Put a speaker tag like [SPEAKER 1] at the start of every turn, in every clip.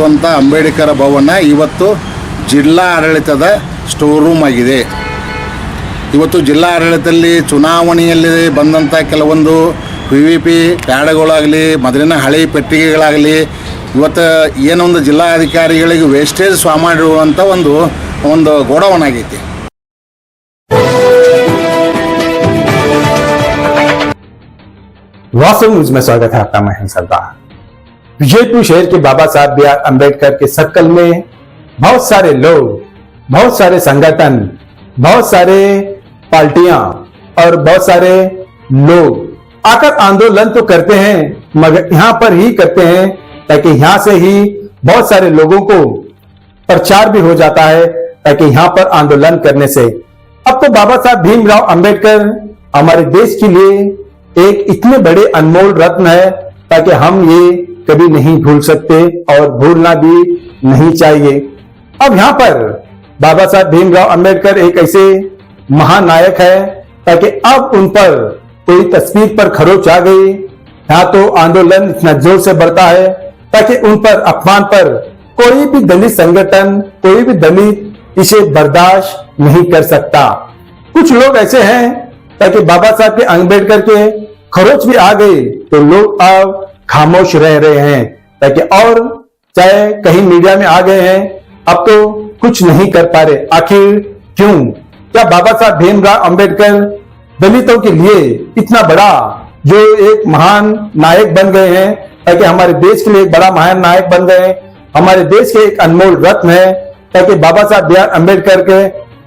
[SPEAKER 1] ಇರುವಂಥ ಅಂಬೇಡ್ಕರ್ ಭವನ ಇವತ್ತು ಜಿಲ್ಲಾ ಆಡಳಿತದ ಸ್ಟೋರ್ ರೂಮ್ ಆಗಿದೆ. ಇವತ್ತು ಜಿಲ್ಲಾ ಆಡಳಿತದಲ್ಲಿ ಚುನಾವಣೆಯಲ್ಲಿ ಬಂದಂಥ ಕೆಲವೊಂದು PVP ಪ್ಯಾಡ್ಗಳಾಗಲಿ, ಮೊದಲಿನ ಹಳೆ ಪೆಟ್ಟಿಗೆಗಳಾಗಲಿ, ಇವತ್ತು ಏನೊಂದು ಜಿಲ್ಲಾಧಿಕಾರಿಗಳಿಗೆ ವೇಸ್ಟೇಜ್ ಸ್ವಾ ಮಾಡಿರುವಂಥ ಒಂದು ಗೋಡೌನ್ ಆಗೈತಿ.
[SPEAKER 2] वास्तव न्यूज में स्वागत है आपका। मैं सरदार। विजयपुर शहर के बाबा साहब बी आर अम्बेडकर के सर्कल में बहुत सारे लोग, बहुत सारे संगठन, बहुत सारे पार्टियां और बहुत सारे लोग आकर आंदोलन तो करते हैं, मगर यहां पर ही करते हैं ताकि यहां से ही बहुत सारे लोगों को प्रचार भी हो जाता है, ताकि यहां पर आंदोलन करने से अब तो बाबा साहब भीमराव अंबेडकर हमारे देश के लिए एक इतने बड़े अनमोल रत्न है, ताकि हम ये कभी नहीं भूल सकते और भूलना भी नहीं चाहिए। अब यहां पर बाबा साहब भीमराव अंबेडकर एक ऐसे महानायक है, ताकि अब उन पर कोई तस्वीर पर खरोच आ गई, यहां तो आंदोलन इतना जोर से बढ़ता है ताकि उन पर अपमान पर कोई भी दलित संगठन, कोई भी दलित इसे बर्दाश्त नहीं कर सकता। कुछ लोग ऐसे हैं ताकि बाबा साहब के अंबेडकर के खरोच भी आ गए तो लोग अब खामोश रह रहे हैं, ताकि और चाहे कहीं मीडिया में आ गए हैं, अब तो कुछ नहीं कर पा रहे। आखिर क्यों? क्या बाबा साहब भीमराव अंबेडकर दलितों के लिए इतना बड़ा जो एक महान नायक बन गए हैं, ताकि हमारे देश के लिए एक बड़ा महान नायक बन गए हैं, हमारे देश के एक अनमोल रत्न है, ताकि बाबा साहब बी आर अम्बेडकर के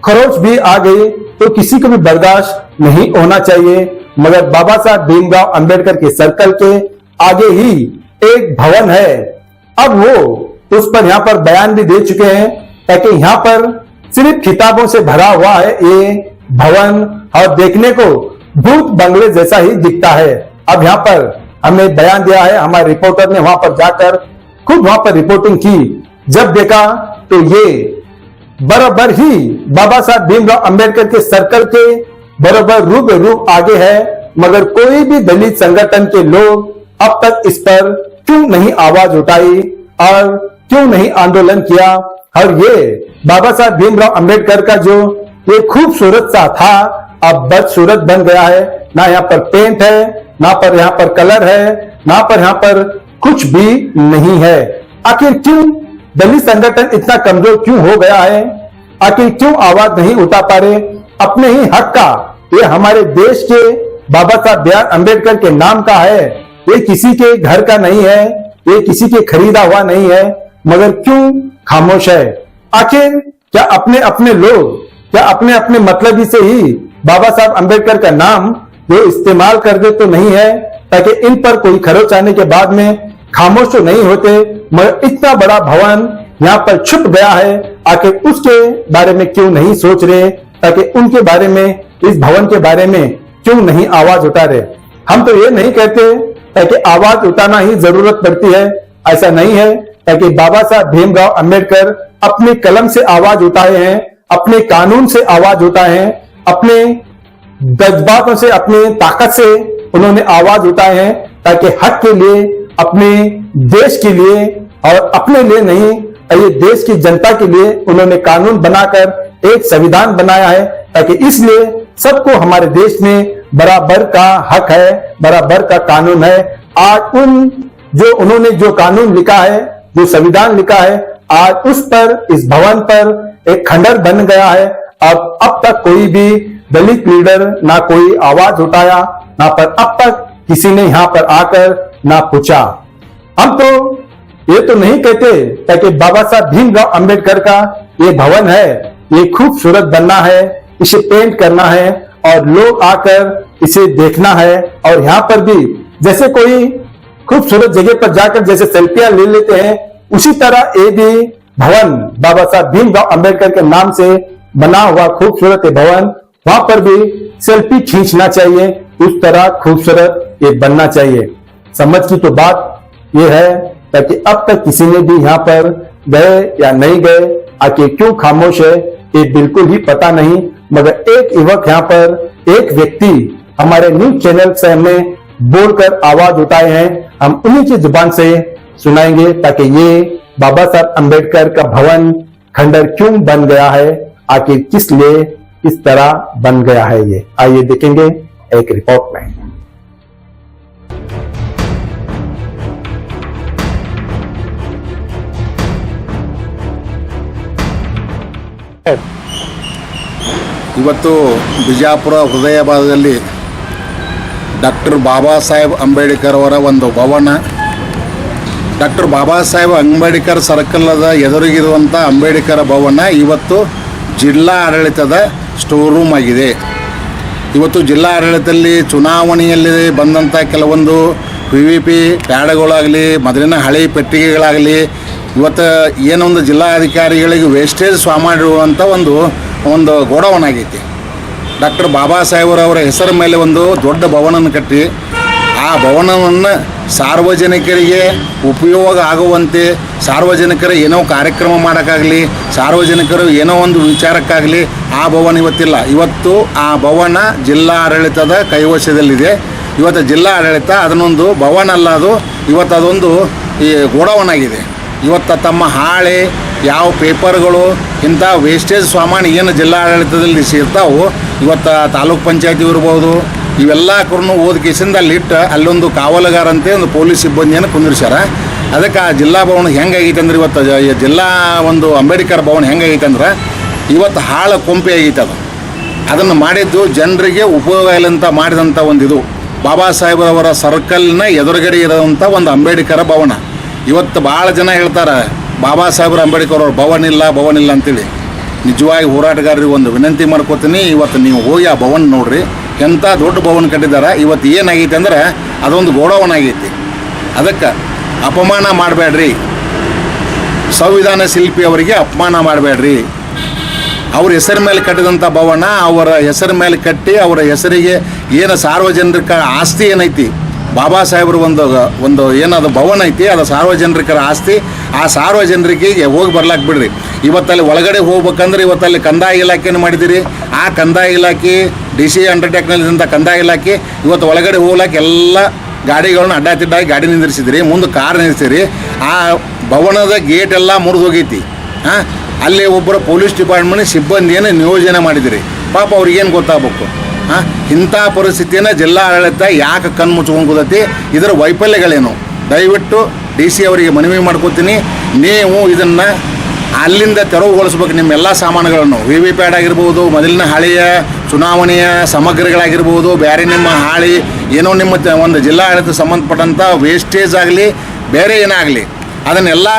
[SPEAKER 2] खरोच भी आ गई तो किसी को भी बर्दाश्त नहीं होना चाहिए। मगर बाबा साहब भीमराव अंबेडकर के सर्कल के आगे ही एक भवन है, अब वो उस पर यहाँ पर बयान भी दे चुके हैं, ताकि यहाँ पर सिर्फ किताबों से भरा हुआ है ये भवन और देखने को भूत बंगले जैसा ही दिखता है। अब यहाँ पर हमने बयान दिया है, हमारे रिपोर्टर ने वहां पर जाकर खुद वहां पर रिपोर्टिंग की, जब देखा तो ये बराबर ही बाबा साहब भीमराव अंबेडकर के सर्कल के बराबर रूबरू आगे है, मगर कोई भी दलित संगठन के लोग अब तक इस पर क्यों नहीं आवाज उठाई और क्यों नहीं आंदोलन किया। और ये बाबा साहब भीमराव अंबेडकर का जो ये खूबसूरत सा था, अब बदसूरत बन गया है। ना यहाँ पर पेंट है, ना पर यहाँ पर कलर है, ना पर यहाँ पर कुछ भी नहीं है। आखिर क्यों दलित संगठन इतना कमजोर क्यों हो गया है? आखिर क्यों आवाज नहीं उठा पा रहे अपने ही हक का? ये हमारे देश के बाबा साहब बी आर अम्बेडकर के नाम का है, ये किसी के घर का नहीं है, ये किसी के खरीदा हुआ नहीं है, मगर क्यों खामोश है? आखिर क्या अपने अपने लोग, क्या अपने अपने मतलबी से ही बाबा साहब अम्बेडकर का नाम जो इस्तेमाल कर दे तो नहीं है, ताकि इन पर कोई खरोच आने के बाद में खामोश तो नहीं होते, मगर इतना बड़ा भवन यहाँ पर छुप गया है, आखिर उसके बारे में क्यों नहीं सोच रहे, ताकि उनके बारे में, इस भवन के बारे में क्यों नहीं आवाज उठा रहे? हम तो ये नहीं कहते ताकि आवाज उठाना ही जरूरत पड़ती है, ऐसा नहीं है, ताकि बाबा साहब भीमराव अंबेडकर अपने कलम से आवाज उठाए हैं, अपने कानून से आवाज उठाए हैं, अपने जज्बातों से, अपने ताकत से उन्होंने आवाज उठाए हैं, ताकि हक के लिए, अपने देश के लिए और अपने लिए नहीं, ये देश की जनता के लिए उन्होंने कानून बनाकर एक संविधान बनाया है, ताकि इसलिए सबको हमारे देश में बराबर का हक है, बराबर का कानून है। आज उन जो उन्होंने जो कानून लिखा है, जो संविधान लिखा है, आज उस पर, इस भवन पर एक खंडर बन गया है। अब तक कोई भी दलित लीडर ना कोई आवाज उठाया, ना पर अब तक किसी ने यहाँ पर आकर ना पूछा। हम तो ये तो नहीं कहते ताकि बाबा साहब भीमराव अंबेडकर का ये भवन है, ये खूबसूरत बनना है, इसे पेंट करना है और लोग आकर इसे देखना है। और यहाँ पर भी जैसे कोई खूबसूरत जगह पर जाकर जैसे सेल्फियां ले लेते हैं, उसी तरह ये भी भवन बाबा साहब भीमराव अंबेडकर के नाम से बना हुआ खूबसूरत भवन, वहां पर भी सेल्फी खींचना चाहिए, उस तरह खूबसूरत ये बनना चाहिए। समझ की तो बात ये है, ताकि अब तक किसी ने भी यहाँ पर गए या नहीं गए, आखिर क्यों खामोश है ये बिल्कुल ही पता नहीं। मगर एक युवक यहाँ पर, एक व्यक्ति हमारे न्यूज चैनल से हमने बोलकर आवाज उठाए हैं, हम उन्हीं की जुबान से सुनाएंगे ताकि ये बाबा साहब अंबेडकर का भवन खंडर क्यों बन गया है, आखिर किस लिए इस तरह बन गया है, ये आइए देखेंगे एक रिपोर्ट में।
[SPEAKER 1] ಇವತ್ತು ಬಿಜಾಪುರ ಹೃದಯ ಭಾಗದಲ್ಲಿ ಡಾಕ್ಟರ್ ಬಾಬಾ ಸಾಹೇಬ್ ಅಂಬೇಡ್ಕರ್ ಅವರ ಒಂದು ಭವನ, ಡಾಕ್ಟರ್ ಬಾಬಾ ಸಾಹೇಬ್ ಅಂಬೇಡ್ಕರ್ ಸರ್ಕಲ್ದ ಎದುರಿಗಿರುವಂಥ ಅಂಬೇಡ್ಕರ್ ಭವನ ಇವತ್ತು ಜಿಲ್ಲಾ ಆಡಳಿತದ ಸ್ಟೋರ್ ರೂಮ್ ಆಗಿದೆ. ಇವತ್ತು ಜಿಲ್ಲಾ ಆಡಳಿತದಲ್ಲಿ ಚುನಾವಣೆಯಲ್ಲಿ ಬಂದಂಥ ಕೆಲವೊಂದು PVP ಪ್ಯಾಡ್ಗಳಾಗಲಿ, ಮೊದಲಿನ ಹಳೆ ಪೆಟ್ಟಿಗೆಗಳಾಗಲಿ, ಇವತ್ತು ಏನೊಂದು ಜಿಲ್ಲಾಧಿಕಾರಿಗಳಿಗೆ ವೇಸ್ಟೇಜ್ ಸ್ವಾ ಮಾಡಿರುವಂಥ ಒಂದು ಗೋಡೌನ್ ಆಗೈತಿ. ಡಾಕ್ಟರ್ ಬಾಬಾ ಸಾಹೇಬರವರ ಹೆಸರ ಮೇಲೆ ಒಂದು ದೊಡ್ಡ ಭವನವನ್ನು ಕಟ್ಟಿ ಆ ಭವನವನ್ನು ಸಾರ್ವಜನಿಕರಿಗೆ ಉಪಯೋಗ ಆಗುವಂತೆ, ಸಾರ್ವಜನಿಕರು ಏನೋ ಕಾರ್ಯಕ್ರಮ ಮಾಡೋಕ್ಕಾಗಲಿ, ಸಾರ್ವಜನಿಕರು ಏನೋ ಒಂದು ವಿಚಾರಕ್ಕಾಗಲಿ ಆ ಭವನ ಇವತ್ತಿಲ್ಲ. ಇವತ್ತು ಆ ಭವನ ಜಿಲ್ಲಾ ಆಡಳಿತದ ಕೈವಶದಲ್ಲಿದೆ. ಇವತ್ತು ಜಿಲ್ಲಾ ಆಡಳಿತ ಅದನ್ನೊಂದು ಭವನ ಅಲ್ಲ, ಇವತ್ತು ಅದೊಂದು ಈ ಗೋಡೌನ್ ಆಗಿದೆ. ಇವತ್ತು ತಮ್ಮ ಹಾಳೆ ಯಾವ ಪೇಪರ್ಗಳು ಇಂಥ ವೇಸ್ಟೇಜ್ ಸಾಮಾನು ಏನು ಜಿಲ್ಲಾ ಆಡಳಿತದಲ್ಲಿ ಸಿಗ್ತಾವೆ, ಇವತ್ತು ತಾಲೂಕ್ ಪಂಚಾಯತಿ ಇರ್ಬೋದು, ಇವೆಲ್ಲ ಕರ್ನು ಓದ್ಕೇಸಿಂದ ಅಲ್ಲಿಟ್ಟು ಅಲ್ಲೊಂದು ಕಾವಲುಗಾರಂತೆ ಒಂದು ಪೊಲೀಸ್ ಸಿಬ್ಬಂದಿಯನ್ನು ಕುಂದಿರ್ಸ್ಯಾರ. ಅದಕ್ಕೆ ಆ ಜಿಲ್ಲಾ ಭವನ ಹೆಂಗಾಗೈತೆ ಅಂದ್ರೆ ಇವತ್ತು ಜಿಲ್ಲಾ ಒಂದು ಅಂಬೇಡ್ಕರ್ ಭವನ ಹೆಂಗಾಗೈತೆ ಅಂದ್ರೆ ಇವತ್ತು ಹಾಳು ಕೊಂಪೆ ಆಗೈತೆ. ಅದನ್ನು ಮಾಡಿದ್ದು ಜನರಿಗೆ ಉಪಯೋಗ ಇಲ್ಲಂತ ಮಾಡಿದಂಥ ಒಂದು ಇದು ಬಾಬಾ ಸಾಹೇಬರವರ ಸರ್ಕಲ್ನ ಎದುರುಗಡೆ ಇರೋವಂಥ ಒಂದು ಅಂಬೇಡ್ಕರ್ ಭವನ. ಇವತ್ತು ಭಾಳ ಜನ ಹೇಳ್ತಾರೆ ಬಾಬಾ ಸಾಹೇಬ್ರ ಅಂಬೇಡ್ಕರ್ ಅವ್ರ ಭವನ ಇಲ್ಲ ಅಂತೇಳಿ. ನಿಜವಾಗಿ ಹೋರಾಟಗಾರರಿಗೆ ಒಂದು ವಿನಂತಿ ಮಾಡ್ಕೋತೀನಿ, ಇವತ್ತು ನೀವು ಹೋಗಿ ಆ ಭವನ ನೋಡ್ರಿ, ಎಂಥ ದೊಡ್ಡ ಭವನ ಕಟ್ಟಿದ್ದಾರೆ. ಇವತ್ತು ಏನಾಗೈತೆ ಅಂದ್ರೆ ಅದೊಂದು ಗೋಡೌನ್ ಆಗೈತಿ. ಅದಕ್ಕೆ ಅಪಮಾನ ಮಾಡಬೇಡ್ರಿ, ಸಂವಿಧಾನ ಶಿಲ್ಪಿ ಅವರಿಗೆ ಅಪಮಾನ ಮಾಡಬೇಡ್ರಿ. ಅವ್ರ ಹೆಸರ ಮೇಲೆ ಕಟ್ಟಿದಂಥ ಭವನ ಅವರ ಹೆಸರ ಮೇಲೆ ಕಟ್ಟಿ ಅವರ ಹೆಸರಿಗೆ ಏನು ಸಾರ್ವಜನಿಕ ಆಸ್ತಿ ಏನೈತಿ, ಬಾಬಾ ಸಾಹೇಬ್ರ ಒಂದು ಏನದು ಭವನ ಐತಿ, ಅದು ಸಾರ್ವಜನಿಕರ ಆಸ್ತಿ. ಆ ಸಾರ್ವಜನಿಕರಿಗೆ ಹೋಗಿ ಬರ್ಲಾಕ್ ಬಿಡ್ರಿ. ಇವತ್ತಲ್ಲಿ ಒಳಗಡೆ ಹೋಗ್ಬೇಕಂದ್ರೆ ಇವತ್ತಲ್ಲಿ ಕಂದಾಯ ಇಲಾಖೆಯನ್ನು ಮಾಡಿದಿರಿ. ಆ ಕಂದಾಯ ಇಲಾಖೆ DC ಅಂಡರ್ಟೇಕ್ನಲ್ಲಿದ್ದಂಥ ಕಂದಾಯ ಇಲಾಖೆ ಇವತ್ತು ಒಳಗಡೆ ಹೋಗ್ಲಾಕ ಎಲ್ಲ ಗಾಡಿಗಳನ್ನ ಅಡ್ಡಾತಿಡ್ಡಾಗಿ ಗಾಡಿ ನಿಂದಿರಿಸಿದ್ರಿ, ಮುಂದೆ ಕಾರ್ ನಿಲ್ಲಿಸಿದ್ರಿ. ಆ ಭವನದ ಗೇಟ್ ಎಲ್ಲ ಮುರಿದು ಹೋಗೈತಿ. ಅಲ್ಲಿ ಒಬ್ಬರು ಪೊಲೀಸ್ ಡಿಪಾರ್ಟ್ಮೆಂಟ್ ಸಿಬ್ಬಂದಿಯನ್ನು ನಿಯೋಜನೆ ಮಾಡಿದಿರಿ. ಪಾಪ ಅವ್ರಿಗೇನು ಗೊತ್ತಾಗಬೇಕು? ಇಂಥ ಪರಿಸ್ಥಿತಿಯನ್ನು ಜಿಲ್ಲಾ ಆಡಳಿತ ಯಾಕೆ ಕಣ್ಣು ಮುಚ್ಕೊಂಡು ಕೂತೈತಿ? ಇದರ ವೈಫಲ್ಯಗಳೇನು? ದಯವಿಟ್ಟು DC ಅವರಿಗೆ ಮನವಿ ಮಾಡ್ಕೋತೀನಿ, ನೀವು ಇದನ್ನು ಅಲ್ಲಿಂದ ತೆರವುಗೊಳಿಸ್ಬೇಕು. ನಿಮ್ಮ ಎಲ್ಲ ಸಾಮಾನುಗಳನ್ನು VV ಪ್ಯಾಡ್ ಆಗಿರ್ಬೋದು, ಮೊದಲಿನ ಹಳೆಯ ಚುನಾವಣೆಯ ಸಾಮಗ್ರಿಗಳಾಗಿರ್ಬೋದು, ಬೇರೆ ನಿಮ್ಮ ಹಾಳಿ ಏನೋ ನಿಮ್ಮ ಒಂದು ಜಿಲ್ಲಾ ಆಡಳಿತ ಸಂಬಂಧಪಟ್ಟಂಥ ವೇಸ್ಟೇಜ್ ಆಗಲಿ ಬೇರೆ ಏನಾಗಲಿ ಅದನ್ನೆಲ್ಲ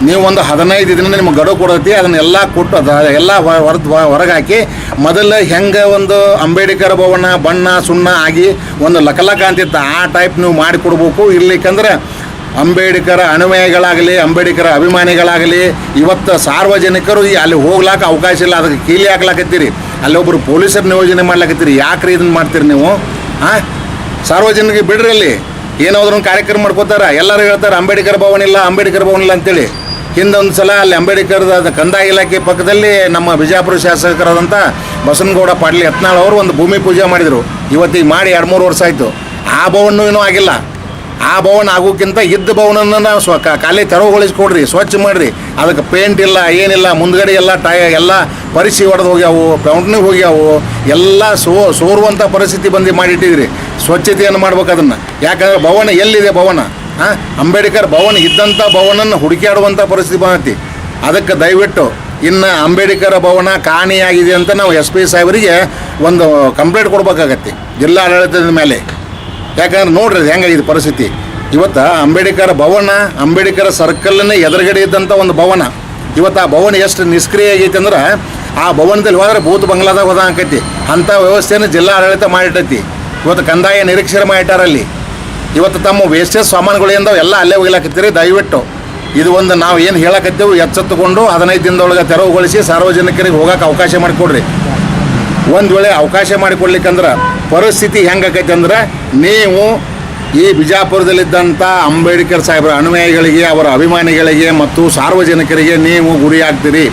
[SPEAKER 1] ನೀವು ಒಂದು 15 ದಿನ ನಿಮ್ಗೆ ಗಡುವು ಕೊಡತಿ. ಅದನ್ನೆಲ್ಲ ಕೊಟ್ಟು ಎಲ್ಲ ಹೊರಗೆ ಹಾಕಿ ಮೊದಲು ಹೆಂಗೆ ಒಂದು ಅಂಬೇಡ್ಕರ್ ಭವನ ಬಣ್ಣ ಸುಣ್ಣ ಆಗಿ ಒಂದು ಲಕಲಕ ಅಂತಿತ್ತು ಆ ಟೈಪ್ ನೀವು ಮಾಡಿಕೊಡ್ಬೇಕು. ಇರ್ಲಿಕ್ಕಂದ್ರೆ ಅಂಬೇಡ್ಕರ್ ಅನುಯಾಯಿಗಳಾಗಲಿ, ಅಂಬೇಡ್ಕರ್ ಅಭಿಮಾನಿಗಳಾಗಲಿ ಇವತ್ತು ಸಾರ್ವಜನಿಕರು ಅಲ್ಲಿ ಹೋಗ್ಲಾಕ ಅವಕಾಶ ಇಲ್ಲ. ಅದಕ್ಕೆ ಕೀಲಿ ಹಾಕ್ಲಾಕತ್ತೀರಿ, ಅಲ್ಲೊಬ್ಬರು ಪೊಲೀಸರು ನಿಯೋಜನೆ ಮಾಡ್ಲಾಕತ್ತೀರಿ. ಯಾಕ್ರಿ ಇದನ್ನು ಮಾಡ್ತೀರಿ ನೀವು? ಸಾರ್ವಜನಿಕರಿಗೆ ಬಿಡ್ರಿ. ಅಲ್ಲಿ ಏನಾದ್ರೂ ಕಾರ್ಯಕ್ರಮ ಮಾಡ್ಕೋತಾರೆ, ಎಲ್ಲರೂ ಹೇಳ್ತಾರೆ ಅಂಬೇಡ್ಕರ್ ಭವನ ಇಲ್ಲ ಅಂತೇಳಿ. ಹಿಂದೊಂದು ಸಲ ಅಲ್ಲಿ ಅಂಬೇಡ್ಕರ್ದ ಕಂದಾಯ ಇಲಾಖೆ ಪಕ್ಕದಲ್ಲಿ ನಮ್ಮ ಬಿಜಾಪುರ ಶಾಸಕರಾದಂಥ ಬಸನಗೌಡ ಪಾಟೀಲ್ ಯತ್ನಾಳ್ ಅವರು ಒಂದು ಭೂಮಿ ಪೂಜೆ ಮಾಡಿದರು. ಇವತ್ತಿಗೆ ಮಾಡಿ 2-3 ವರ್ಷ ಆಯಿತು. ಆ ಭವನ ಇನ್ನೂ ಆಗಿಲ್ಲ. ಆ ಭವನ ಆಗೋಕ್ಕಿಂತ ಇದ್ದ ಭವನನ್ನು ಖಾಲಿ ತೆರವುಗೊಳಿಸ್ಕೊಡ್ರಿ, ಸ್ವಚ್ಛ ಮಾಡಿರಿ. ಅದಕ್ಕೆ ಪೇಂಟ್ ಇಲ್ಲ, ಏನಿಲ್ಲ, ಮುಂದ್ಗಡೆ ಎಲ್ಲ ಎಲ್ಲ ಪರಿಸಿ ಹೊಡೆದು ಹೋಗ್ಯಾವು, ಪೌಂಟ್ನಿಗೆ ಹೋಗ್ಯಾವು, ಎಲ್ಲ ಸೋರುವಂಥ ಪರಿಸ್ಥಿತಿ ಬಂದು ಮಾಡಿಟ್ಟಿದ್ರಿ. ಸ್ವಚ್ಛತೆಯನ್ನು ಮಾಡ್ಬೇಕು ಅದನ್ನು. ಯಾಕಂದ್ರೆ ಭವನ ಎಲ್ಲಿದೆ? ಭವನ ಅಂಬೇಡ್ಕರ್ ಭವನ ಇದ್ದಂಥ ಭವನನ್ನು ಹುಡುಕಾಡುವಂಥ ಪರಿಸ್ಥಿತಿ ಬಂದೈತಿ. ಅದಕ್ಕೆ ದಯವಿಟ್ಟು ಇನ್ನು ಅಂಬೇಡ್ಕರ್ ಭವನ ಕಾಣಿಯಾಗಿದೆ ಅಂತ ನಾವು SP ಸಾಹೇಬರಿಗೆ ಒಂದು ಕಂಪ್ಲೇಂಟ್ ಕೊಡ್ಬೇಕಾಗತ್ತೆ ಜಿಲ್ಲಾ ಆಡಳಿತದ ಮೇಲೆ. ಯಾಕಂದ್ರೆ ನೋಡ್ರಿ ಹೆಂಗಾಗಿದೆ ಪರಿಸ್ಥಿತಿ. ಇವತ್ತು ಅಂಬೇಡ್ಕರ್ ಭವನ ಅಂಬೇಡ್ಕರ್ ಸರ್ಕಲ್ನ ಎದುರುಗಡೆ ಇದ್ದಂಥ ಒಂದು ಭವನ, ಇವತ್ತು ಆ ಭವನ ಎಷ್ಟು ನಿಷ್ಕ್ರಿಯ ಆಗೈತೆ ಅಂದ್ರೆ ಆ ಭವನದಲ್ಲಿ ಹೋದ್ರೆ ಭೂತ ಬಂಗ್ಲಾದಾಗ ಹೋದ ಆಕೈತಿ. ಅಂಥ ವ್ಯವಸ್ಥೆಯನ್ನು ಜಿಲ್ಲಾ ಆಡಳಿತ ಮಾಡಿಟ್ಟೈತಿ. ಇವತ್ತು ಕಂದಾಯ ನಿರೀಕ್ಷೆ ಮಾಡಿಟ್ಟಾರಲ್ಲಿ. ಇವತ್ತು ತಮ್ಮ ವೇಸ್ಟೇಜ್ ಸಾಮಾನುಗಳಿಂದ ಎಲ್ಲ ಅಲ್ಲೇ ಹೋಗ್ಲಾಕತ್ತೀರಿ. ದಯವಿಟ್ಟು ಇದು ಒಂದು ನಾವು ಏನು ಹೇಳಕತ್ತೇವೆ ಎಚ್ಚೆತ್ತುಕೊಂಡು 15 ದಿನದೊಳಗೆ ತೆರವುಗೊಳಿಸಿ ಸಾರ್ವಜನಿಕರಿಗೆ ಹೋಗೋಕೆ ಅವಕಾಶ ಮಾಡಿಕೊಡ್ರಿ. ಒಂದು ವೇಳೆ ಅವಕಾಶ ಮಾಡಿಕೊಡ್ಲಿಕ್ಕಂದ್ರೆ ಪರಿಸ್ಥಿತಿ ಹೆಂಗಾಕೈತೆ ಅಂದ್ರೆ ನೀವು ಈ ಬಿಜಾಪುರದಲ್ಲಿದ್ದಂಥ ಅಂಬೇಡ್ಕರ್ ಸಾಹೇಬರ ಅನುಯಾಯಿಗಳಿಗೆ, ಅವರ ಅಭಿಮಾನಿಗಳಿಗೆ ಮತ್ತು ಸಾರ್ವಜನಿಕರಿಗೆ ನೀವು ಗುರಿ ಆಗ್ತೀರಿ.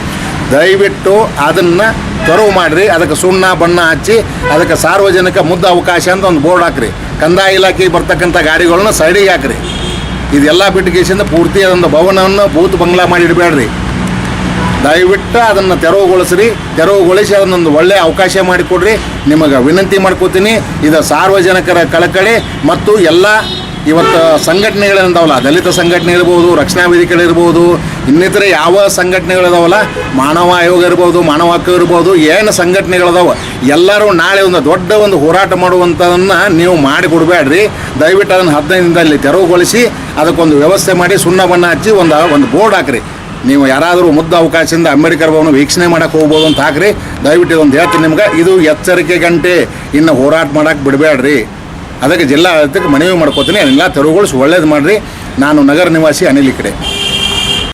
[SPEAKER 1] ದಯವಿಟ್ಟು ಅದನ್ನು ತೆರವು ಮಾಡಿರಿ. ಅದಕ್ಕೆ ಸುಣ್ಣ ಬಣ್ಣ ಹಚ್ಚಿ ಅದಕ್ಕೆ ಸಾರ್ವಜನಿಕ ಮುದ್ದ ಅವಕಾಶ ಅಂತ ಒಂದು ಬೋರ್ಡ್ ಹಾಕ್ರಿ. ಕಂದಾಯ ಇಲಾಖೆಗೆ ಬರ್ತಕ್ಕಂಥ ಗಾಡಿಗಳನ್ನ ಸೈಡಿಗೆ ಹಾಕ್ರಿ. ಇದೆಲ್ಲ ಬಿಟ್ಟು ಪೂರ್ತಿ ಅದೊಂದು ಭವನವನ್ನು ಭೂತ್ ಬಂಗ್ಲಾ ಮಾಡಿ ಇಡಬೇಡ್ರಿ. ದಯವಿಟ್ಟು ಅದನ್ನು ತೆರವುಗೊಳಿಸಿ ಅದನ್ನೊಂದು ಒಳ್ಳೆಯ ಅವಕಾಶ ಮಾಡಿಕೊಡ್ರಿ. ನಿಮಗೆ ವಿನಂತಿ ಮಾಡ್ಕೋತೀನಿ. ಇದು ಸಾರ್ವಜನಿಕರ ಕಳಕಳಿ ಮತ್ತು ಎಲ್ಲ ಇವತ್ತು ಸಂಘಟನೆಗಳಿದಾವಲ್ಲ, ದಲಿತ ಸಂಘಟನೆ ಇರ್ಬೋದು, ರಕ್ಷಣಾ ವೇದಿಕೆಗಳಿರ್ಬೋದು, ಇನ್ನಿತರೆ ಯಾವ ಸಂಘಟನೆಗಳಿದಾವಲ್ಲ, ಮಾನವ ಆಯೋಗ ಇರ್ಬೋದು, ಮಾನವ ಹಕ್ಕು ಇರ್ಬೋದು, ಏನು ಸಂಘಟನೆಗಳಿದಾವೆ ಎಲ್ಲರೂ ನಾಳೆ ಒಂದು ದೊಡ್ಡ ಒಂದು ಹೋರಾಟ ಮಾಡುವಂಥದನ್ನು ನೀವು ಮಾಡಿಕೊಡ್ಬೇಡ್ರಿ. ದಯವಿಟ್ಟು ಅದನ್ನು 15 ದಿನದಲ್ಲಿ ತೆರವುಗೊಳಿಸಿ ಅದಕ್ಕೊಂದು ವ್ಯವಸ್ಥೆ ಮಾಡಿ ಸುಣ್ಣ ಬಣ್ಣ ಹಚ್ಚಿ ಒಂದು ಬೋರ್ಡ್ ಹಾಕ್ರಿ. ನೀವು ಯಾರಾದರೂ ಮುದ್ದ ಅವಕಾಶದಿಂದ ಅಂಬೇಡ್ಕರ್ ಭವನ ವೀಕ್ಷಣೆ ಮಾಡೋಕ್ಕೆ ಹೋಗ್ಬೋದು ಅಂತ ಹಾಕ್ರಿ. ದಯವಿಟ್ಟು ಇದೊಂದು ಹೇಳ್ತೀನಿ ನಿಮ್ಗೆ, ಇದು ಎಚ್ಚರಿಕೆ ಗಂಟೆ. ಇನ್ನು ಹೋರಾಟ ಮಾಡೋಕ್ಕೆ ಬಿಡಬೇಡ್ರಿ. ಅದಕ್ಕೆ ಜಿಲ್ಲಾಡಳಿತಕ್ಕೆ ಮನವಿ ಮಾಡ್ಕೋತೀನಿ, ಅದನ್ನೆಲ್ಲ ತೆರವುಗೊಳಿಸಿ ಒಳ್ಳೇದು ಮಾಡಿರಿ. ನಾನು ನಗರ ನಿವಾಸಿ ಅನಿಲ್ ಕಡೆ.